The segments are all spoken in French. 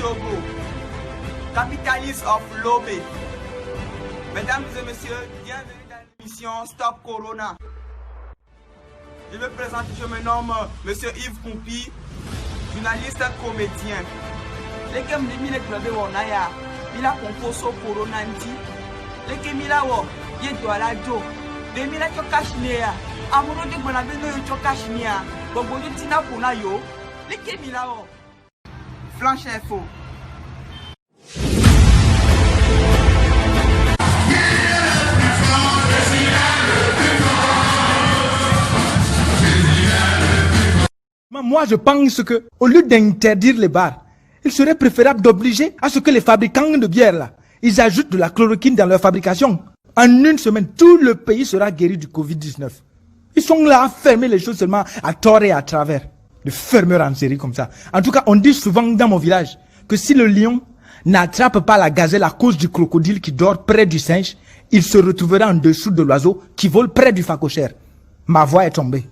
Togo, capitaliste of Lobé. Mesdames et messieurs, bienvenue dans l'émission Stop Corona. Je me présente, je me nomme Monsieur Yves Pompi, journaliste comédien. Les gens qui me disent il a composé Corona, les gens qui me disent il doit la jo, les gens qui Cachemire, amoureux de mon ami de Cachemire, Bobo de Tina Punayo, les gens qui me disent Flanche Info. Moi, je pense que, au lieu d'interdire les bars, il serait préférable d'obliger à ce que les fabricants de bière, là, ils ajoutent de la chloroquine dans leur fabrication. En une semaine, tout le pays sera guéri du Covid-19. Ils sont là à fermer les choses seulement à tort et à travers. De fermeurs en série comme ça. En tout cas, on dit souvent dans mon village que si le lion n'attrape pas la gazelle à cause du crocodile qui dort près du singe, il se retrouvera en dessous de l'oiseau qui vole près du phacochère. Ma voix est tombée.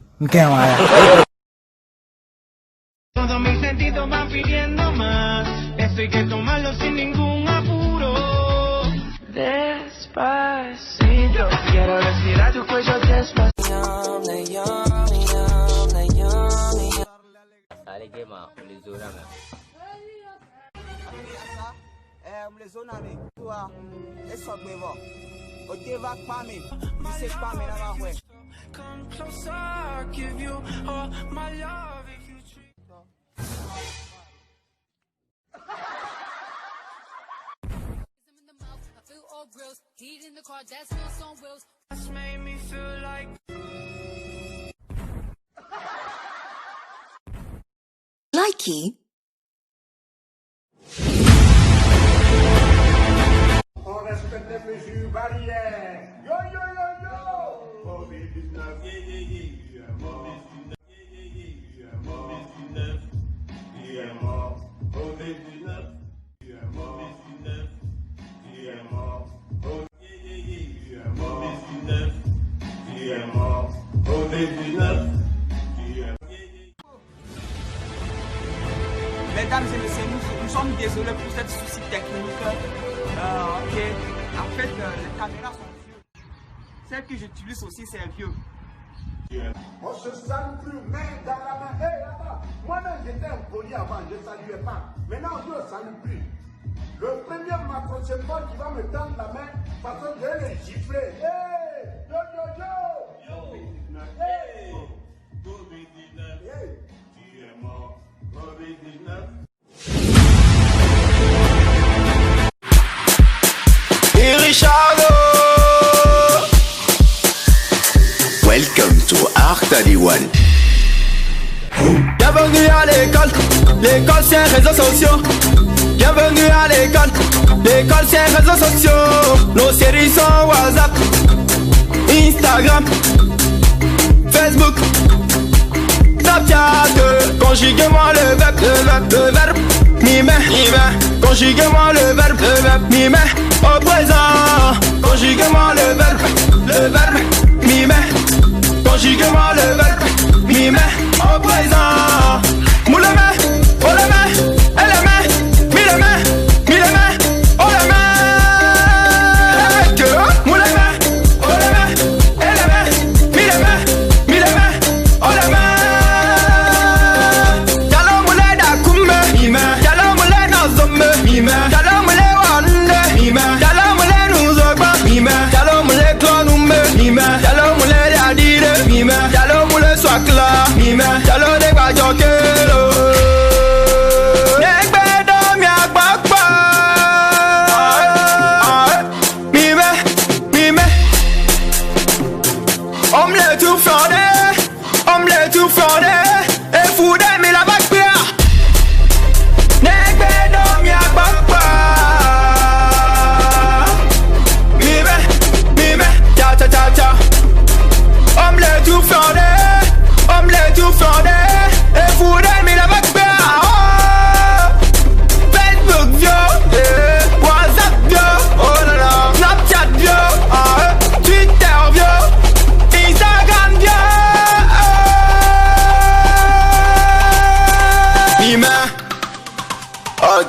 Todos mis sentidos van pidiendo más. Esto hay que tomarlo sin ningún apuro. Despacito, quiero respirar tu cuello despacito. Come closer, I'll give you all my love if you treat. Heat in the car, that's what's on wheels. That's made me feel like Likey. On respecte les mesures barrières. Yo yo yo yo. Covid-19, il est mort. Covid-19, il est mort. Il est mort. Covid-19, il est mort. Covid-19, il est mort. Mesdames et messieurs, nous sommes désolés pour cette souci technique. Ok. En fait, les caméras sont vieux. Celle que j'utilise aussi, c'est vieux. On se salue plus main dans la main. Hé là-bas, moi-même j'étais impoli avant, je ne saluais pas. Maintenant je ne salue plus. Le premier Macron, c'est pas qui va me tendre la main parce que je vais les gifler. Hé, yo yo yo. Covid-19, Covid-19, qui est mort. Covid-19. Welcome to R31. Bienvenue à l'école, l'école c'est réseaux sociaux. Bienvenue à l'école, l'école c'est réseaux sociaux. Nos séries sont WhatsApp, Instagram, Facebook, Snapchat. Conjuguez-moi le verbe, mimer. Conjuguez-moi le verbe, mimer. Au présent, conjuguez-moi le verbe, mimer. Conjuguez-moi le verbe, mimer. Au présent, mouleme, oleme, eleme, mileme, oleme. Que mouleme, oleme, eleme, mileme, oleme. Jalo moule da kumme, jalo moule na zomme, jalo moule wande, jalo moule nuzogba, jalo moule klonume, jalo moule yadire, jalo moule swakla, jalo de gbajokelo. Negbe do mi agbagba, mime. Omelette tout fondé, et foudé mi la bakpia. Negbe do mi agbagba, mime, cha. Omelette tout fondé, et foudé mi la bakpia. Oh, Facebook vio, WhatsApp vio, oh là là, Snapchat vio, Twitter vio, Instagram vio.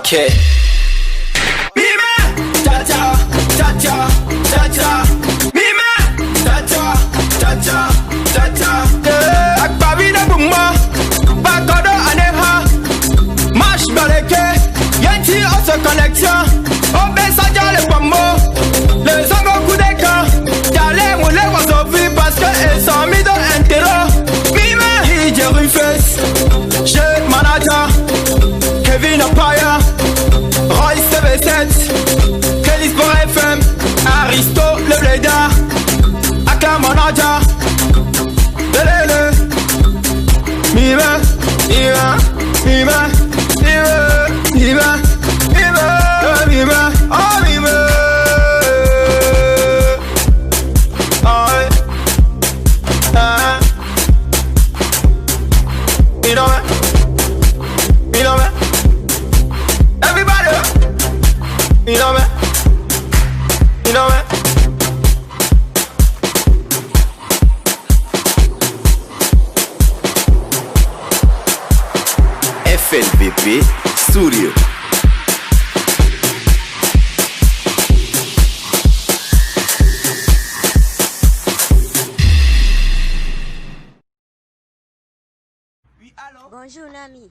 Ok. Mime, cha-cha, cha-cha, cha-cha. Mime, cha-cha, cha-cha, cha-cha. Akbabine bumba, bakodo aneha. Marche baleke, yenti ose connexion. Obe sadia le pombo, les zongo coup de camp. Yale moule wazovi parce que ils sont mis dans l'interro. Mime, DJ Rufus, j'ai manager. Kevin Apaya, Roy CV7, Kelly Sport FM, Aristo le Bleda, Akla Manager, Lelele, Mime, Mime, Mime, Mime, Mime, Mime, Mime, oh Mime. You know what? You know what? Everybody, you know what? You know what? FLVP Studio. Oui, allô? Bonjour Nami,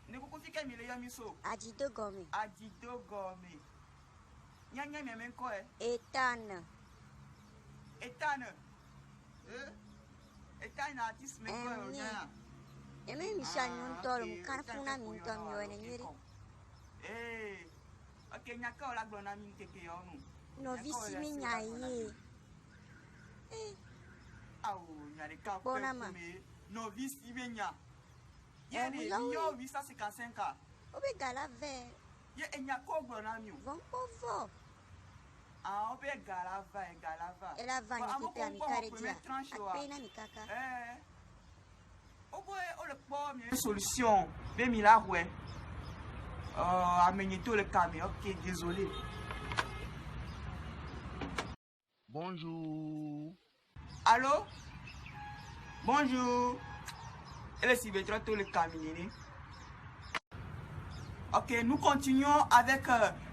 Ne vous confie qu'à Miso. Adito Gomi, Adito Gomi. Nyanya Memen quoi? Ethan, Ethan. Ethan artiste mais quoi? Eme Michel Nuntolo, Mkarfuna Mintom, Yoeniri, Eh, ok, Nyaka la bonami keke yonu. Novici Minyaye, Ah, nyare ka Bonama. Novice Ibenya. Yé, yo 855 ans. Obe Galave, Yé, Nyako bonami. Von Povo, Ah, on peut galava. et la vanité Pernikaredia, Apena Mikaka, Une solution, bien mis là, ouais. Amenez tout le camion, ok, désolé. Bonjour. Allô? Bonjour. Elle est si bête, tout le camion. Ok, nous continuons avec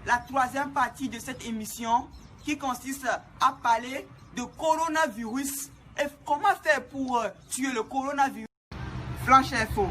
la troisième partie de cette émission qui consiste à parler de coronavirus et comment faire pour tuer le coronavirus. Flanche info.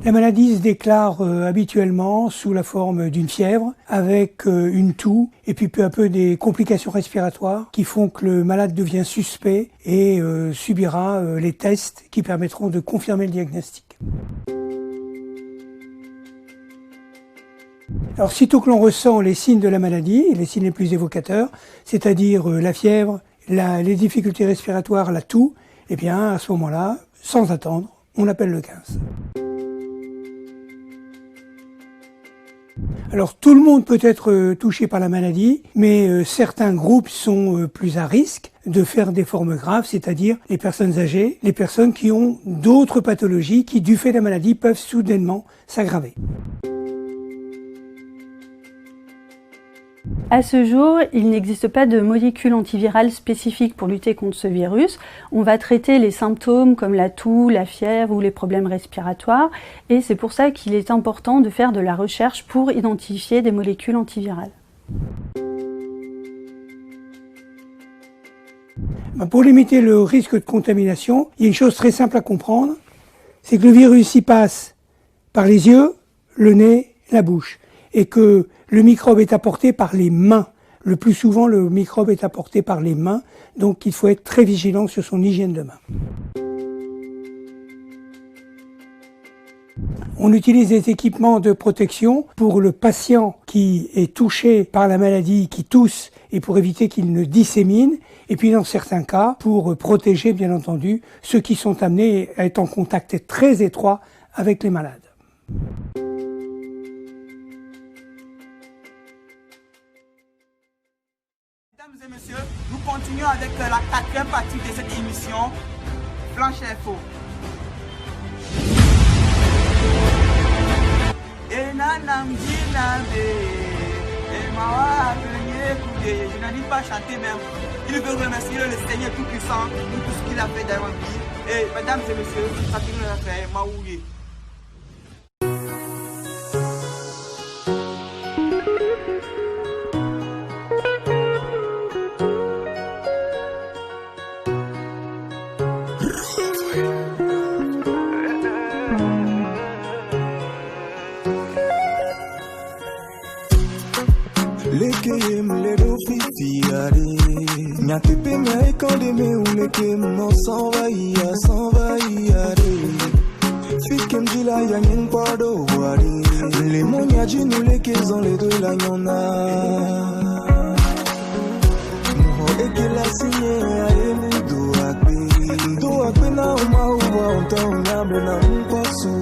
La maladie se déclare habituellement sous la forme d'une fièvre, avec une toux, et puis peu à peu des complications respiratoires qui font que le malade devient suspect et subira les tests qui permettront de confirmer le diagnostic. Alors sitôt que l'on ressent les signes de la maladie, les signes les plus évocateurs, c'est-à-dire la fièvre, les difficultés respiratoires, la toux, eh bien à ce moment-là, sans attendre, on appelle le 15. Alors tout le monde peut être touché par la maladie, mais certains groupes sont plus à risque de faire des formes graves, c'est-à-dire les personnes âgées, les personnes qui ont d'autres pathologies qui, du fait de la maladie, peuvent soudainement s'aggraver. À ce jour, il n'existe pas de molécule antivirale spécifique pour lutter contre ce virus. On va traiter les symptômes comme la toux, la fièvre ou les problèmes respiratoires, et c'est pour ça qu'il est important de faire de la recherche pour identifier des molécules antivirales. Pour limiter le risque de contamination, il y a une chose très simple à comprendre, c'est que le virus y passe par les yeux, le nez, la bouche, et que le microbe est apporté par les mains. Le plus souvent, le microbe est apporté par les mains, donc il faut être très vigilant sur son hygiène de main. On utilise des équipements de protection pour le patient qui est touché par la maladie, qui tousse, et pour éviter qu'il ne dissémine, et puis dans certains cas, pour protéger bien entendu ceux qui sont amenés à être en contact très étroit avec les malades. Mesdames et messieurs, nous continuons avec la quatrième partie de cette émission, Flanche Info. Enanam Jinabe. Et Mawa, écoutez, je n'arrive pas à chanter même. Il veut remercier le Seigneur Tout-Puissant pour tout ce qu'il a fait dans ma vie. Et mesdames et messieurs, ça qu'il nous a fait, Maouye. Lekeyem le do fifiare Nyate pe me ekande me ou lekem no s'envahiyare Fikem di la yanyen kwado wari Le monya di nou lekezan le do la nyona Mho eke la sinye a emu do akpe na uma uwa onta unyable na mkwasu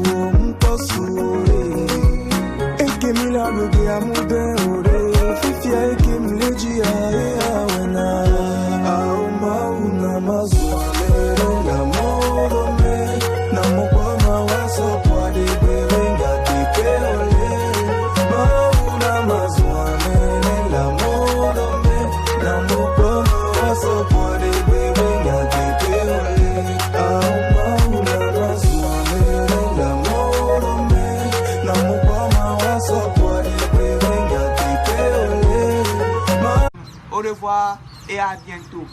Eke milagro de amude ore Fifia eke mleji ae awena Aoma una mazua mere la moro me Na mokwa mawasa kwa de bewenga tepe ole Mauna mazua mere la moro me Na mokwa mawasa kwa de bewenga tepe ole Aoma una mazua mere la moro me Na mokwa mawasa kwa de bewenga tepe ole Au revoir et à bientôt.